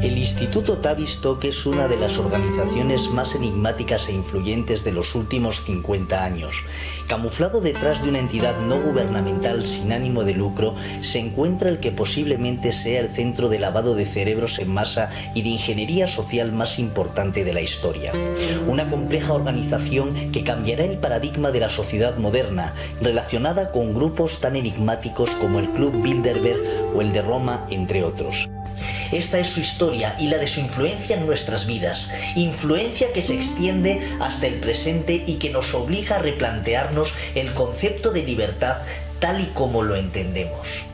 El Instituto Tavistock es una de las organizaciones más enigmáticas e influyentes de los últimos 50 años. Camuflado detrás de una entidad no gubernamental sin ánimo de lucro, se encuentra el que posiblemente sea el centro de lavado de cerebros en masa y de ingeniería social más importante de la historia. Una compleja organización que cambiará el paradigma de la sociedad moderna, relacionada con grupos tan enigmáticos como el Club Bilderberg o el de Roma, entre otros. Esta es su historia y la de su influencia en nuestras vidas, influencia que se extiende hasta el presente y que nos obliga a replantearnos el concepto de libertad tal y como lo entendemos.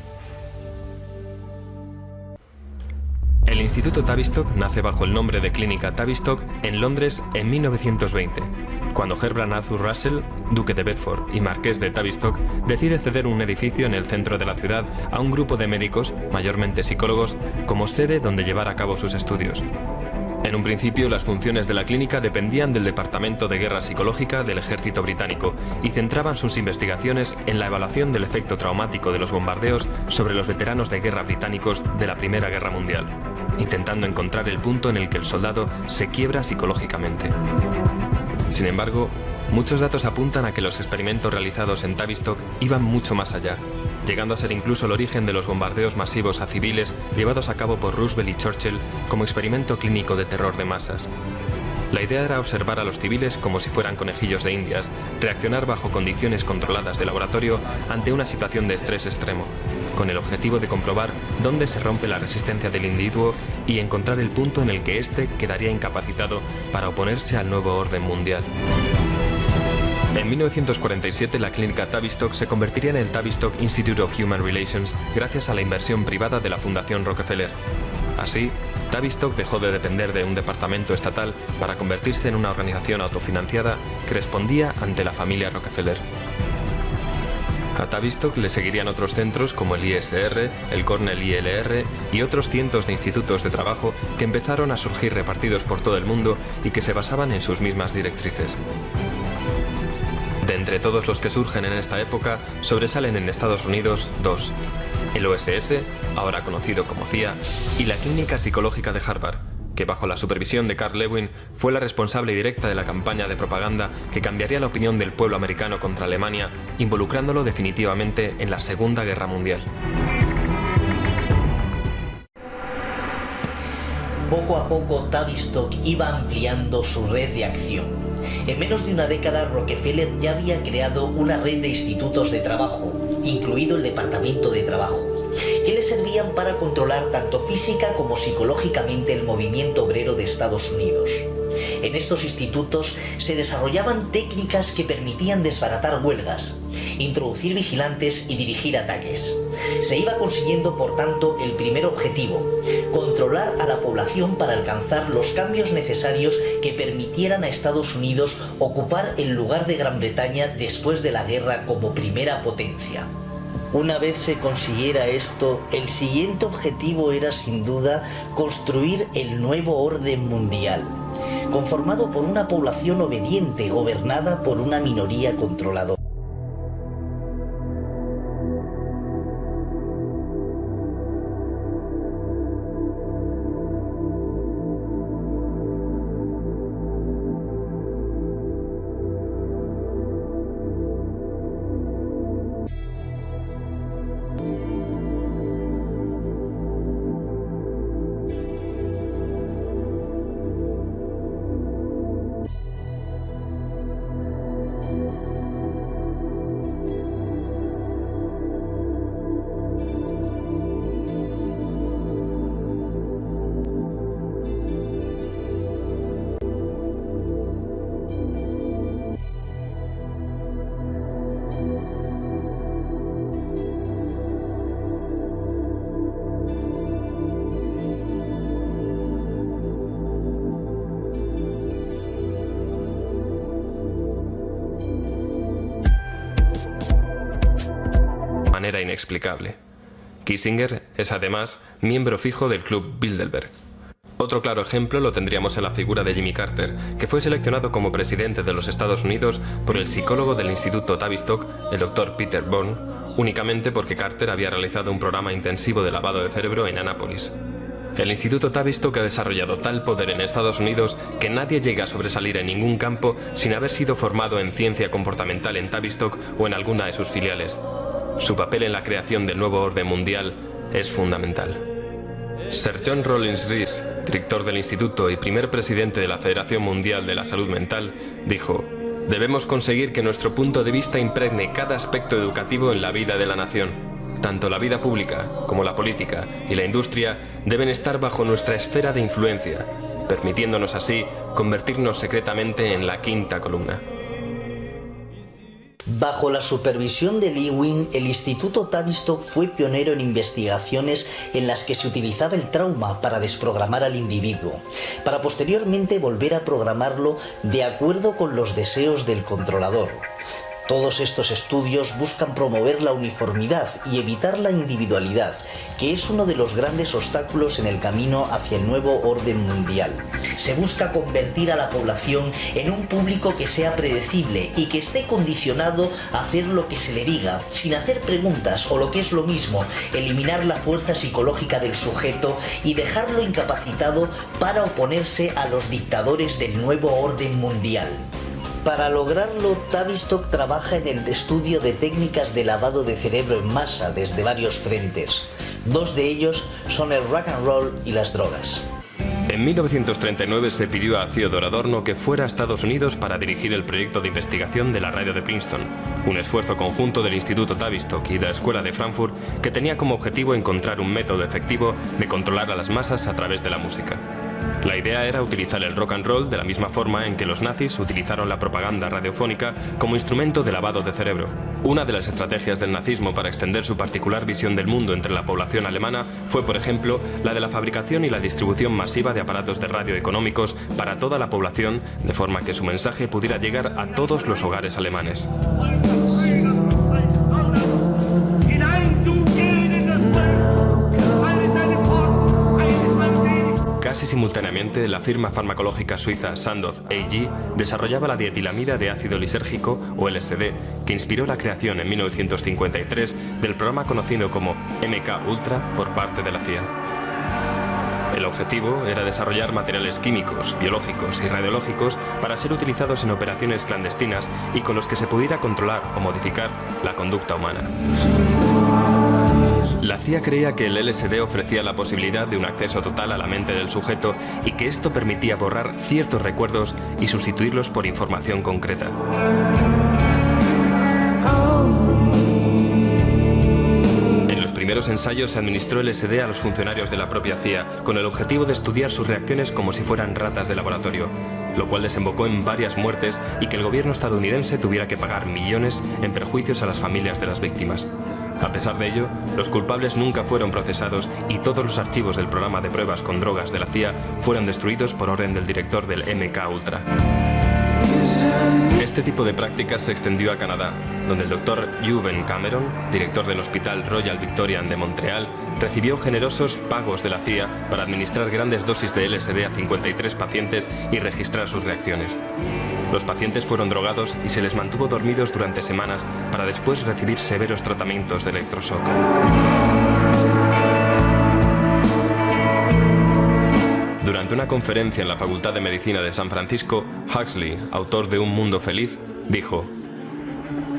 El Instituto Tavistock nace bajo el nombre de Clínica Tavistock en Londres en 1920, cuando Herbert Arthur Russell, duque de Bedford y marqués de Tavistock, decide ceder un edificio en el centro de la ciudad a un grupo de médicos, mayormente psicólogos, como sede donde llevar a cabo sus estudios. En un principio, las funciones de la clínica dependían del Departamento de Guerra Psicológica del Ejército Británico y centraban sus investigaciones en la evaluación del efecto traumático de los bombardeos sobre los veteranos de guerra británicos de la Primera Guerra Mundial, intentando encontrar el punto en el que el soldado se quiebra psicológicamente. Sin embargo, muchos datos apuntan a que los experimentos realizados en Tavistock iban mucho más allá, llegando a ser incluso el origen de los bombardeos masivos a civiles llevados a cabo por Roosevelt y Churchill como experimento clínico de terror de masas. La idea era observar a los civiles como si fueran conejillos de indias, reaccionar bajo condiciones controladas de laboratorio ante una situación de estrés extremo, con el objetivo de comprobar dónde se rompe la resistencia del individuo y encontrar el punto en el que éste quedaría incapacitado para oponerse al nuevo orden mundial. En 1947, la clínica Tavistock se convertiría en el Tavistock Institute of Human Relations gracias a la inversión privada de la Fundación Rockefeller. Así, Tavistock dejó de depender de un departamento estatal para convertirse en una organización autofinanciada que respondía ante la familia Rockefeller. A Tavistock le seguirían otros centros como el ISR, el Cornell ILR y otros cientos de institutos de trabajo que empezaron a surgir repartidos por todo el mundo y que se basaban en sus mismas directrices. De entre todos los que surgen en esta época, sobresalen en Estados Unidos dos: el OSS, ahora conocido como CIA, y la Clínica Psicológica de Harvard, que bajo la supervisión de Carl Lewin fue la responsable directa de la campaña de propaganda que cambiaría la opinión del pueblo americano contra Alemania, involucrándolo definitivamente en la Segunda Guerra Mundial. Poco a poco, Tavistock iba ampliando su red de acción. En menos de una década, Rockefeller ya había creado una red de institutos de trabajo, incluido el Departamento de Trabajo, que le servían para controlar tanto física como psicológicamente el movimiento obrero de Estados Unidos. En estos institutos se desarrollaban técnicas que permitían desbaratar huelgas, introducir vigilantes y dirigir ataques. Se iba consiguiendo, por tanto, el primer objetivo: controlar a la población para alcanzar los cambios necesarios que permitieran a Estados Unidos ocupar el lugar de Gran Bretaña después de la guerra como primera potencia. Una vez se consiguiera esto, el siguiente objetivo era sin duda construir el nuevo orden mundial, conformado por una población obediente gobernada por una minoría controladora. Manera inexplicable. Kissinger es además miembro fijo del Club Bilderberg. Otro claro ejemplo lo tendríamos en la figura de Jimmy Carter, que fue seleccionado como presidente de los Estados Unidos por el psicólogo del Instituto Tavistock, el Dr. Peter Bourne, únicamente porque Carter había realizado un programa intensivo de lavado de cerebro en Annapolis. El Instituto Tavistock ha desarrollado tal poder en Estados Unidos que nadie llega a sobresalir en ningún campo sin haber sido formado en ciencia comportamental en Tavistock o en alguna de sus filiales. Su papel en la creación del nuevo orden mundial es fundamental. Sir John Rollins Rees, director del instituto y primer presidente de la Federación Mundial de la Salud Mental, dijo: «Debemos conseguir que nuestro punto de vista impregne cada aspecto educativo en la vida de la nación. Tanto la vida pública como la política y la industria deben estar bajo nuestra esfera de influencia, permitiéndonos así convertirnos secretamente en la quinta columna». Bajo la supervisión de Lewin, el Instituto Tavistock fue pionero en investigaciones en las que se utilizaba el trauma para desprogramar al individuo, para posteriormente volver a programarlo de acuerdo con los deseos del controlador. Todos estos estudios buscan promover la uniformidad y evitar la individualidad, que es uno de los grandes obstáculos en el camino hacia el nuevo orden mundial. Se busca convertir a la población en un público que sea predecible y que esté condicionado a hacer lo que se le diga, sin hacer preguntas o, lo que es lo mismo, eliminar la fuerza psicológica del sujeto y dejarlo incapacitado para oponerse a los dictadores del nuevo orden mundial. Para lograrlo, Tavistock trabaja en el estudio de técnicas de lavado de cerebro en masa desde varios frentes. Dos de ellos son el rock and roll y las drogas. En 1939 se pidió a Theodor Adorno que fuera a Estados Unidos para dirigir el proyecto de investigación de la radio de Princeton, un esfuerzo conjunto del Instituto Tavistock y de la Escuela de Frankfurt que tenía como objetivo encontrar un método efectivo de controlar a las masas a través de la música. La idea era utilizar el rock and roll de la misma forma en que los nazis utilizaron la propaganda radiofónica como instrumento de lavado de cerebro. Una de las estrategias del nazismo para extender su particular visión del mundo entre la población alemana fue, por ejemplo, la de la fabricación y la distribución masiva de aparatos de radio económicos para toda la población, de forma que su mensaje pudiera llegar a todos los hogares alemanes. Casi simultáneamente, la firma farmacológica suiza Sandoz AG desarrollaba la dietilamida de ácido lisérgico, o LSD, que inspiró la creación en 1953 del programa conocido como MK Ultra por parte de la CIA. El objetivo era desarrollar materiales químicos, biológicos y radiológicos para ser utilizados en operaciones clandestinas y con los que se pudiera controlar o modificar la conducta humana. La CIA creía que el LSD ofrecía la posibilidad de un acceso total a la mente del sujeto y que esto permitía borrar ciertos recuerdos y sustituirlos por información concreta. En los primeros ensayos se administró LSD a los funcionarios de la propia CIA con el objetivo de estudiar sus reacciones como si fueran ratas de laboratorio, lo cual desembocó en varias muertes y que el gobierno estadounidense tuviera que pagar millones en perjuicios a las familias de las víctimas. A pesar de ello, los culpables nunca fueron procesados y todos los archivos del programa de pruebas con drogas de la CIA fueron destruidos por orden del director del MK Ultra. Este tipo de prácticas se extendió a Canadá, donde el Dr. Ewen Cameron, director del Hospital Royal Victorian de Montreal, recibió generosos pagos de la CIA para administrar grandes dosis de LSD a 53 pacientes y registrar sus reacciones. Los pacientes fueron drogados y se les mantuvo dormidos durante semanas para después recibir severos tratamientos de electroshock. Durante una conferencia en la Facultad de Medicina de San Francisco, Huxley, autor de Un Mundo Feliz, dijo: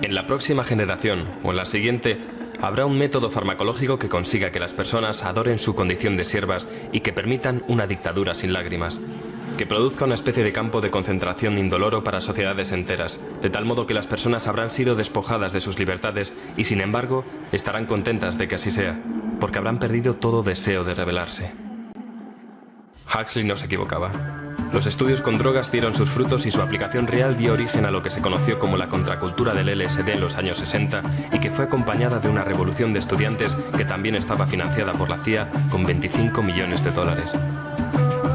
«En la próxima generación, o en la siguiente, habrá un método farmacológico que consiga que las personas adoren su condición de siervas y que permitan una dictadura sin lágrimas, que produzca una especie de campo de concentración indoloro para sociedades enteras, de tal modo que las personas habrán sido despojadas de sus libertades y, sin embargo, estarán contentas de que así sea, porque habrán perdido todo deseo de rebelarse». Huxley no se equivocaba. Los estudios con drogas dieron sus frutos y su aplicación real dio origen a lo que se conoció como la contracultura del LSD en los años 60 y que fue acompañada de una revolución de estudiantes que también estaba financiada por la CIA con 25 millones de dólares.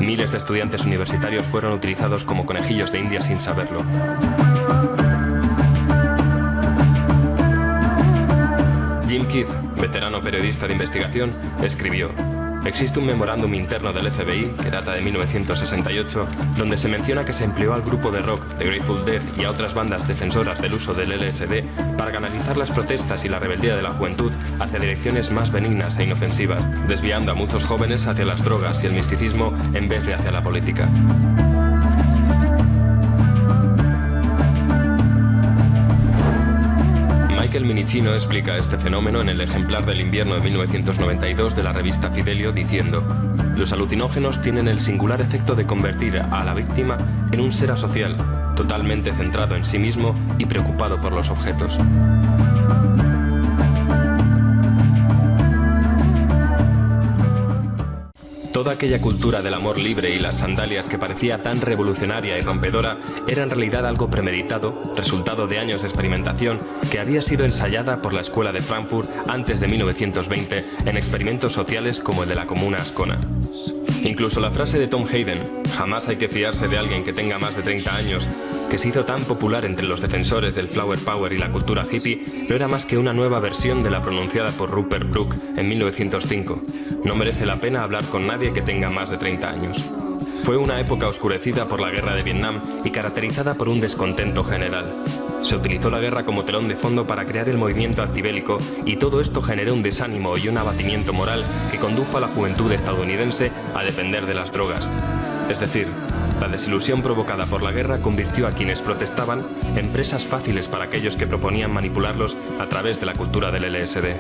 Miles de estudiantes universitarios fueron utilizados como conejillos de India sin saberlo. Jim Keith, veterano periodista de investigación, escribió: Existe un memorándum interno del FBI, que data de 1968, donde se menciona que se empleó al grupo de rock The Grateful Dead y a otras bandas defensoras del uso del LSD para canalizar las protestas y la rebeldía de la juventud hacia direcciones más benignas e inofensivas, desviando a muchos jóvenes hacia las drogas y el misticismo en vez de hacia la política. Michael Minicino explica este fenómeno en el ejemplar del invierno de 1992 de la revista Fidelio diciendo: los alucinógenos tienen el singular efecto de convertir a la víctima en un ser asocial, totalmente centrado en sí mismo y preocupado por los objetos. Toda aquella cultura del amor libre y las sandalias que parecía tan revolucionaria y rompedora era en realidad algo premeditado, resultado de años de experimentación que había sido ensayada por la Escuela de Frankfurt antes de 1920 en experimentos sociales como el de la Comuna Ascona. Incluso la frase de Tom Hayden, jamás hay que fiarse de alguien que tenga más de 30 años, que se hizo tan popular entre los defensores del Flower Power y la cultura hippie, no era más que una nueva versión de la pronunciada por Rupert Brooke en 1905. No merece la pena hablar con nadie que tenga más de 30 años. Fue una época oscurecida por la guerra de Vietnam y caracterizada por un descontento general. Se utilizó la guerra como telón de fondo para crear el movimiento antibélico y todo esto generó un desánimo y un abatimiento moral que condujo a la juventud estadounidense a depender de las drogas. Es decir, la desilusión provocada por la guerra convirtió a quienes protestaban en presas fáciles para aquellos que proponían manipularlos a través de la cultura del LSD.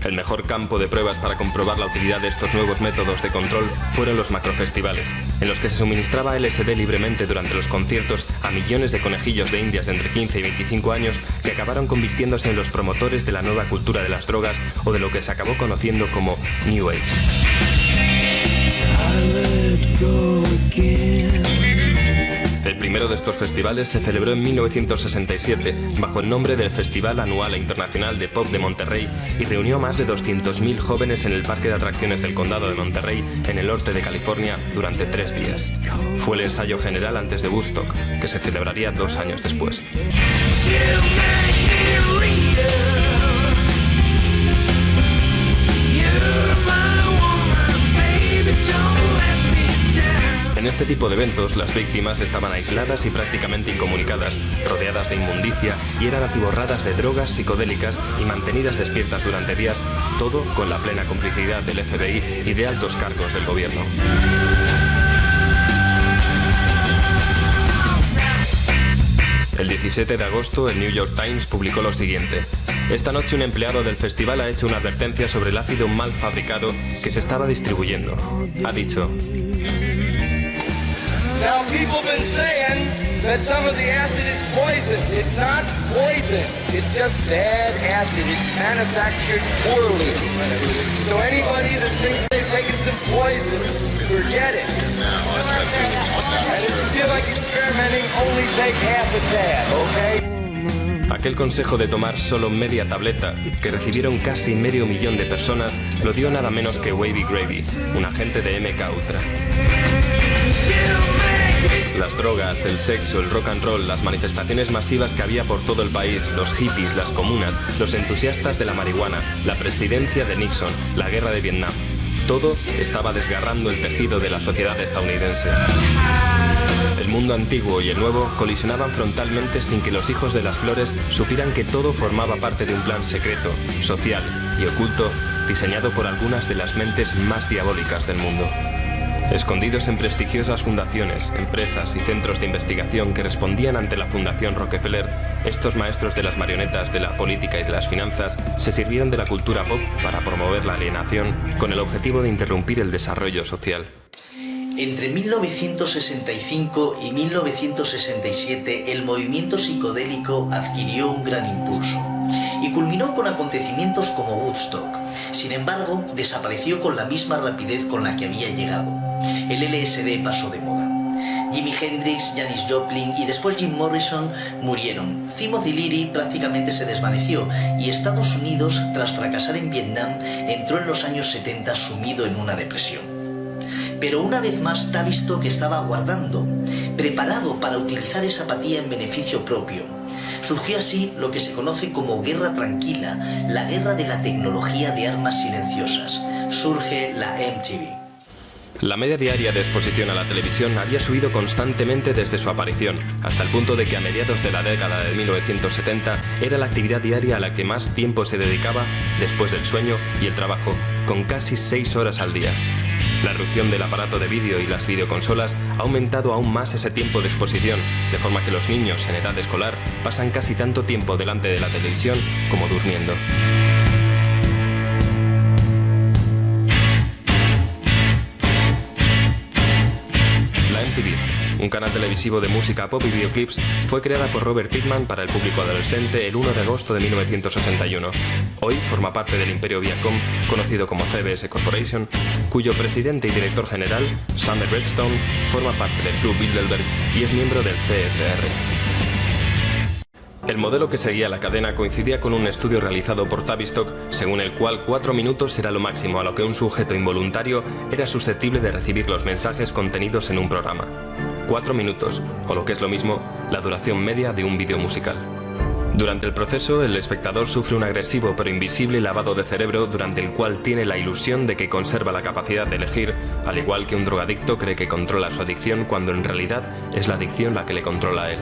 El mejor campo de pruebas para comprobar la utilidad de estos nuevos métodos de control fueron los macrofestivales, en los que se suministraba LSD libremente durante los conciertos a millones de conejillos de indias de entre 15 y 25 años que acabaron convirtiéndose en los promotores de la nueva cultura de las drogas o de lo que se acabó conociendo como New Age. El primero de estos festivales se celebró en 1967 bajo el nombre del Festival Anual e Internacional de Pop de Monterrey y reunió a más de 200.000 jóvenes en el Parque de Atracciones del Condado de Monterrey, en el norte de California, durante 3 días. Fue el ensayo general antes de Woodstock, que se celebraría 2 años después. En este tipo de eventos, las víctimas estaban aisladas y prácticamente incomunicadas, rodeadas de inmundicia y eran atiborradas de drogas psicodélicas y mantenidas despiertas durante días, todo con la plena complicidad del FBI y de altos cargos del gobierno. El 17 de agosto, el New York Times publicó lo siguiente: esta noche un empleado del festival ha hecho una advertencia sobre el ácido mal fabricado que se estaba distribuyendo. Ha dicho: Now, people have been saying that some of the acid is poison. It's not poison. It's just bad acid. It's manufactured poorly. So anybody that thinks they've taken some poison, forget it. And if you feel like experimenting, only take half a tab, okay? Aquel consejo de tomar solo media tableta, que recibieron casi medio millón de personas, lo dio nada menos que Wavy Gravy, un agente de MK Ultra. Las drogas, el sexo, el rock and roll, las manifestaciones masivas que había por todo el país, los hippies, las comunas, los entusiastas de la marihuana, la presidencia de Nixon, la guerra de Vietnam. Todo estaba desgarrando el tejido de la sociedad estadounidense. El mundo antiguo y el nuevo colisionaban frontalmente sin que los hijos de las flores supieran que todo formaba parte de un plan secreto, social y oculto, diseñado por algunas de las mentes más diabólicas del mundo. Escondidos en prestigiosas fundaciones, empresas y centros de investigación que respondían ante la Fundación Rockefeller, estos maestros de las marionetas de la política y de las finanzas se sirvieron de la cultura pop para promover la alienación con el objetivo de interrumpir el desarrollo social. Entre 1965 y 1967 el movimiento psicodélico adquirió un gran impulso y culminó con acontecimientos como Woodstock. Sin embargo, desapareció con la misma rapidez con la que había llegado. El LSD pasó de moda. Jimi Hendrix, Janis Joplin y después Jim Morrison murieron. Timothy Leary prácticamente se desvaneció y Estados Unidos, tras fracasar en Vietnam, entró en los años 70 sumido en una depresión. Pero una vez más Tavistock estaba aguardando, preparado para utilizar esa apatía en beneficio propio. Surgió así lo que se conoce como Guerra Tranquila, la guerra de la tecnología de armas silenciosas. Surge la MTV. La media diaria de exposición a la televisión había subido constantemente desde su aparición, hasta el punto de que a mediados de la década de 1970 era la actividad diaria a la que más tiempo se dedicaba después del sueño y el trabajo, con casi 6 horas al día. La irrupción del aparato de vídeo y las videoconsolas ha aumentado aún más ese tiempo de exposición, de forma que los niños en edad escolar pasan casi tanto tiempo delante de la televisión como durmiendo. MTV, un canal televisivo de música pop y videoclips, fue creada por Robert Pittman para el público adolescente el 1 de agosto de 1981. Hoy forma parte del imperio Viacom, conocido como CBS Corporation, cuyo presidente y director general, Summer Redstone, forma parte del Club Bilderberg y es miembro del CFR. El modelo que seguía la cadena coincidía con un estudio realizado por Tavistock, según el cual 4 minutos era lo máximo a lo que un sujeto involuntario era susceptible de recibir los mensajes contenidos en un programa. 4 minutos, o lo que es lo mismo, la duración media de un vídeo musical. Durante el proceso, el espectador sufre un agresivo pero invisible lavado de cerebro durante el cual tiene la ilusión de que conserva la capacidad de elegir, al igual que un drogadicto cree que controla su adicción cuando en realidad es la adicción la que le controla a él.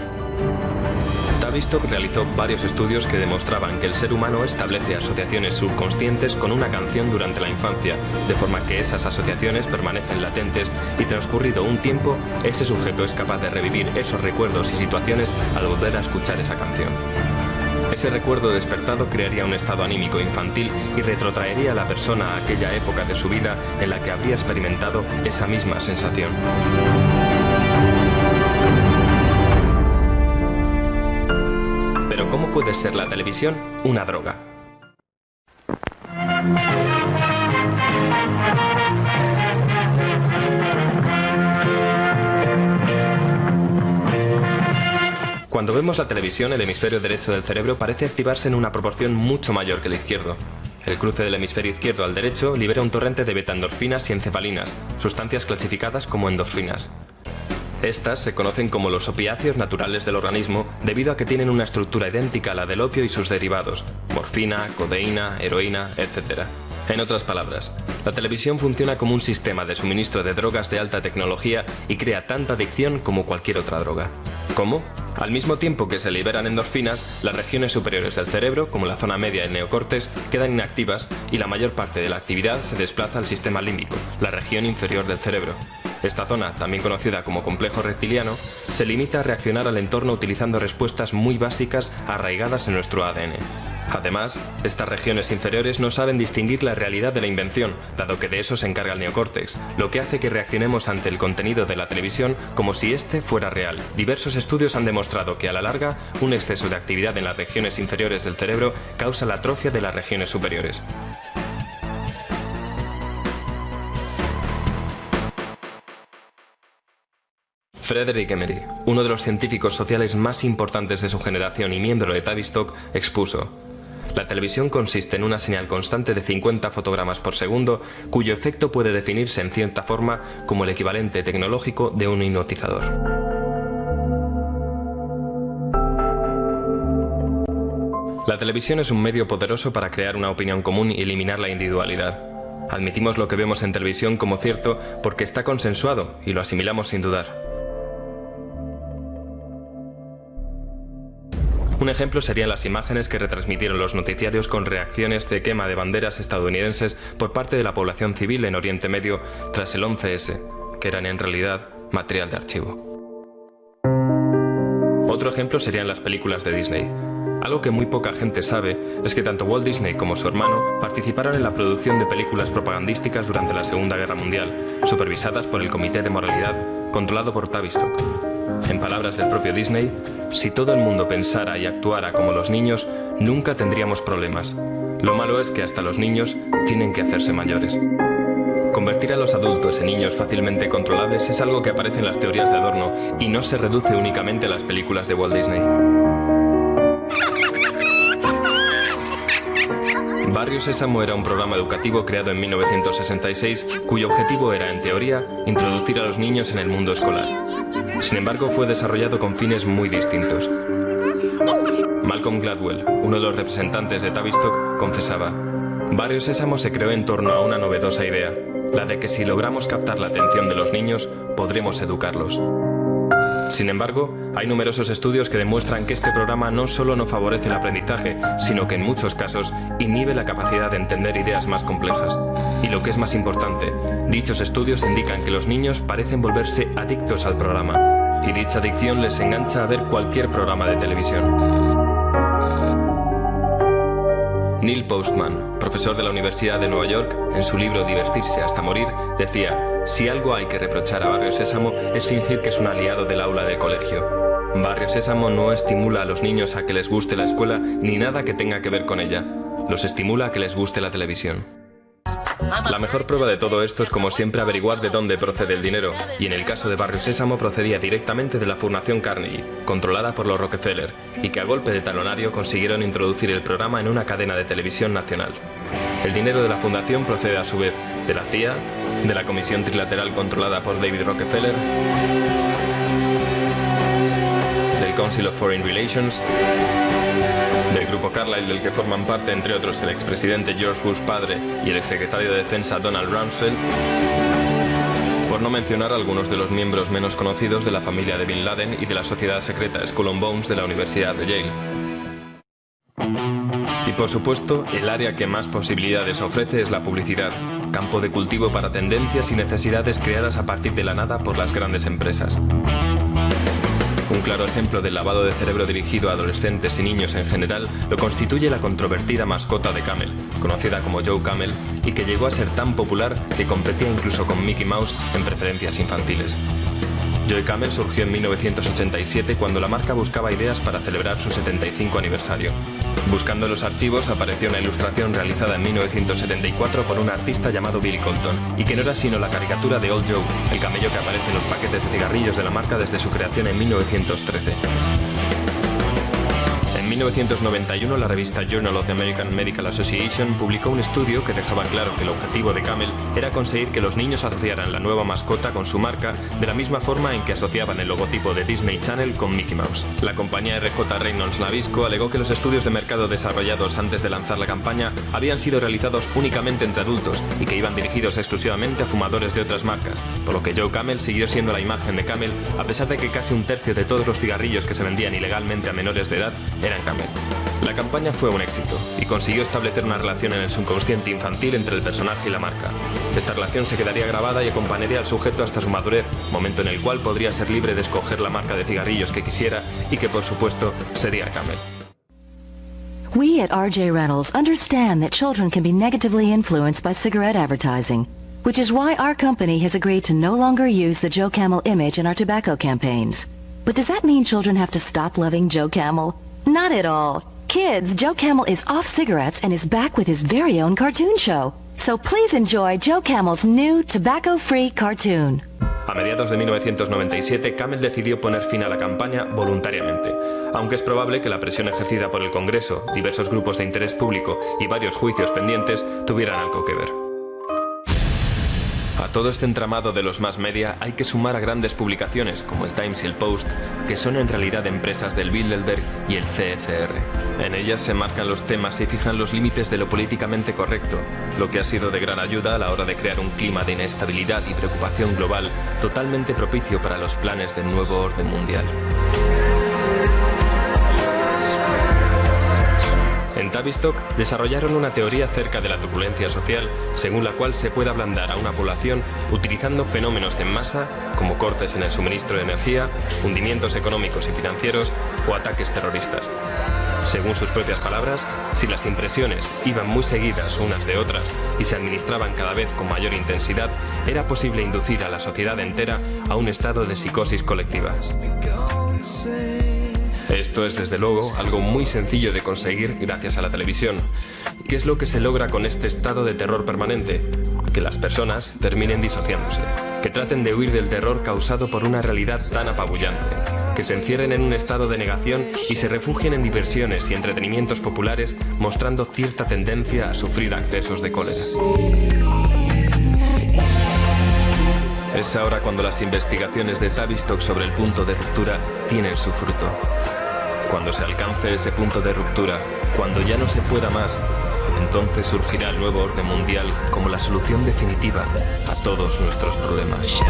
Tavistock realizó varios estudios que demostraban que el ser humano establece asociaciones subconscientes con una canción durante la infancia, de forma que esas asociaciones permanecen latentes y transcurrido un tiempo, ese sujeto es capaz de revivir esos recuerdos y situaciones al volver a escuchar esa canción. Ese recuerdo despertado crearía un estado anímico infantil y retrotraería a la persona a aquella época de su vida en la que habría experimentado esa misma sensación. Pero ¿cómo puede ser la televisión una droga? Cuando vemos la televisión, el hemisferio derecho del cerebro parece activarse en una proporción mucho mayor que el izquierdo. El cruce del hemisferio izquierdo al derecho libera un torrente de betaendorfinas y encefalinas, sustancias clasificadas como endorfinas. Estas se conocen como los opiáceos naturales del organismo debido a que tienen una estructura idéntica a la del opio y sus derivados, morfina, codeína, heroína, etc. En otras palabras, la televisión funciona como un sistema de suministro de drogas de alta tecnología y crea tanta adicción como cualquier otra droga. ¿Cómo? Al mismo tiempo que se liberan endorfinas, las regiones superiores del cerebro, como la zona media y el neocórtex, quedan inactivas y la mayor parte de la actividad se desplaza al sistema límbico, la región inferior del cerebro. Esta zona, también conocida como complejo reptiliano, se limita a reaccionar al entorno utilizando respuestas muy básicas arraigadas en nuestro ADN. Además, estas regiones inferiores no saben distinguir la realidad de la invención, dado que de eso se encarga el neocórtex, lo que hace que reaccionemos ante el contenido de la televisión como si este fuera real. Diversos estudios han demostrado que a la larga, un exceso de actividad en las regiones inferiores del cerebro causa la atrofia de las regiones superiores. Frederick Emery, uno de los científicos sociales más importantes de su generación y miembro de Tavistock, expuso: la televisión consiste en una señal constante de 50 fotogramas por segundo, cuyo efecto puede definirse en cierta forma como el equivalente tecnológico de un hipnotizador. La televisión es un medio poderoso para crear una opinión común y eliminar la individualidad. Admitimos lo que vemos en televisión como cierto porque está consensuado y lo asimilamos sin dudar. Un ejemplo serían las imágenes que retransmitieron los noticiarios con reacciones de quema de banderas estadounidenses por parte de la población civil en Oriente Medio tras el 11S, que eran en realidad material de archivo. Otro ejemplo serían las películas de Disney. Algo que muy poca gente sabe es que tanto Walt Disney como su hermano participaron en la producción de películas propagandísticas durante la Segunda Guerra Mundial, supervisadas por el Comité de Moralidad, controlado por Tavistock. En palabras del propio Disney, si todo el mundo pensara y actuara como los niños, nunca tendríamos problemas. Lo malo es que hasta los niños tienen que hacerse mayores. Convertir a los adultos en niños fácilmente controlables es algo que aparece en las teorías de Adorno y no se reduce únicamente a las películas de Walt Disney. Barrio Sésamo era un programa educativo creado en 1966 cuyo objetivo era, en teoría, introducir a los niños en el mundo escolar. Sin embargo, fue desarrollado con fines muy distintos. Malcolm Gladwell, uno de los representantes de Tavistock, confesaba: Barrio Sésamo se creó en torno a una novedosa idea, la de que si logramos captar la atención de los niños, podremos educarlos. Sin embargo, hay numerosos estudios que demuestran que este programa no solo no favorece el aprendizaje, sino que en muchos casos inhibe la capacidad de entender ideas más complejas. Y lo que es más importante, dichos estudios indican que los niños parecen volverse adictos al programa, y dicha adicción les engancha a ver cualquier programa de televisión. Neil Postman, profesor de la Universidad de Nueva York, en su libro Divertirse hasta morir, decía: si algo hay que reprochar a Barrio Sésamo es fingir que es un aliado del aula del colegio. Barrio Sésamo no estimula a los niños a que les guste la escuela ni nada que tenga que ver con ella. Los estimula a que les guste la televisión. La mejor prueba de todo esto es, como siempre, averiguar de dónde procede el dinero, y en el caso de Barrio Sésamo procedía directamente de la Fundación Carnegie, controlada por los Rockefeller, y que a golpe de talonario consiguieron introducir el programa en una cadena de televisión nacional. El dinero de la fundación procede a su vez de la CIA, de la Comisión Trilateral controlada por David Rockefeller, del Council of Foreign Relations, del Grupo Carlyle, del que forman parte, entre otros, el expresidente George Bush padre y el exsecretario de Defensa Donald Rumsfeld, por no mencionar algunos de los miembros menos conocidos de la familia de Bin Laden y de la sociedad secreta Skull and Bones de la Universidad de Yale. Y por supuesto, el área que más posibilidades ofrece es la publicidad, campo de cultivo para tendencias y necesidades creadas a partir de la nada por las grandes empresas. Un claro ejemplo del lavado de cerebro dirigido a adolescentes y niños en general lo constituye la controvertida mascota de Camel, conocida como Joe Camel, y que llegó a ser tan popular que competía incluso con Mickey Mouse en preferencias infantiles. Joe Camel surgió en 1987 cuando la marca buscaba ideas para celebrar su 75 aniversario. Buscando en los archivos apareció una ilustración realizada en 1974 por un artista llamado Bill Colton, y que no era sino la caricatura de Old Joe, el camello que aparece en los paquetes de cigarrillos de la marca desde su creación en 1913. En 1991, la revista Journal of the American Medical Association publicó un estudio que dejaba claro que el objetivo de Camel era conseguir que los niños asociaran la nueva mascota con su marca de la misma forma en que asociaban el logotipo de Disney Channel con Mickey Mouse. La compañía R.J. Reynolds Nabisco alegó que los estudios de mercado desarrollados antes de lanzar la campaña habían sido realizados únicamente entre adultos y que iban dirigidos exclusivamente a fumadores de otras marcas, por lo que Joe Camel siguió siendo la imagen de Camel a pesar de que casi un tercio de todos los cigarrillos que se vendían ilegalmente a menores de edad eran Camel. La campaña fue un éxito y consiguió establecer una relación en el subconsciente infantil entre el personaje y la marca. Esta relación se quedaría grabada y acompañaría al sujeto hasta su madurez, momento en el cual podría ser libre de escoger la marca de cigarrillos que quisiera y que, por supuesto, sería Camel. We at RJ Reynolds understand that children can be negatively influenced by cigarette advertising, which is why our company has agreed to no longer use the Joe Camel image in our tobacco campaigns. But does that mean children have to stop loving Joe Camel? Not at all. Kids, Joe Camel is off cigarettes and is back with his very own cartoon show. So please enjoy Joe Camel's new tobacco-free cartoon. A mediados de 1997, Camel decidió poner fin a la campaña voluntariamente, aunque es probable que la presión ejercida por el Congreso, diversos grupos de interés público y varios juicios pendientes tuvieran algo que ver. A todo este entramado de los mass media hay que sumar a grandes publicaciones como el Times y el Post, que son en realidad empresas del Bilderberg y el CFR. En ellas se marcan los temas y fijan los límites de lo políticamente correcto, lo que ha sido de gran ayuda a la hora de crear un clima de inestabilidad y preocupación global totalmente propicio para los planes del nuevo orden mundial. En Tavistock desarrollaron una teoría acerca de la turbulencia social, según la cual se puede ablandar a una población utilizando fenómenos en masa, como cortes en el suministro de energía, hundimientos económicos y financieros o ataques terroristas. Según sus propias palabras, si las impresiones iban muy seguidas unas de otras y se administraban cada vez con mayor intensidad, era posible inducir a la sociedad entera a un estado de psicosis colectiva. Esto es, desde luego, algo muy sencillo de conseguir gracias a la televisión. ¿Qué es lo que se logra con este estado de terror permanente? que las personas terminen disociándose, que traten de huir del terror causado por una realidad tan apabullante, que se encierren en un estado de negación y se refugien en diversiones y entretenimientos populares, mostrando cierta tendencia a sufrir accesos de cólera. Es ahora cuando las investigaciones de Tavistock sobre el punto de ruptura tienen su fruto. Cuando se alcance ese punto de ruptura, cuando ya no se pueda más, entonces surgirá el nuevo orden mundial como la solución definitiva a todos nuestros problemas.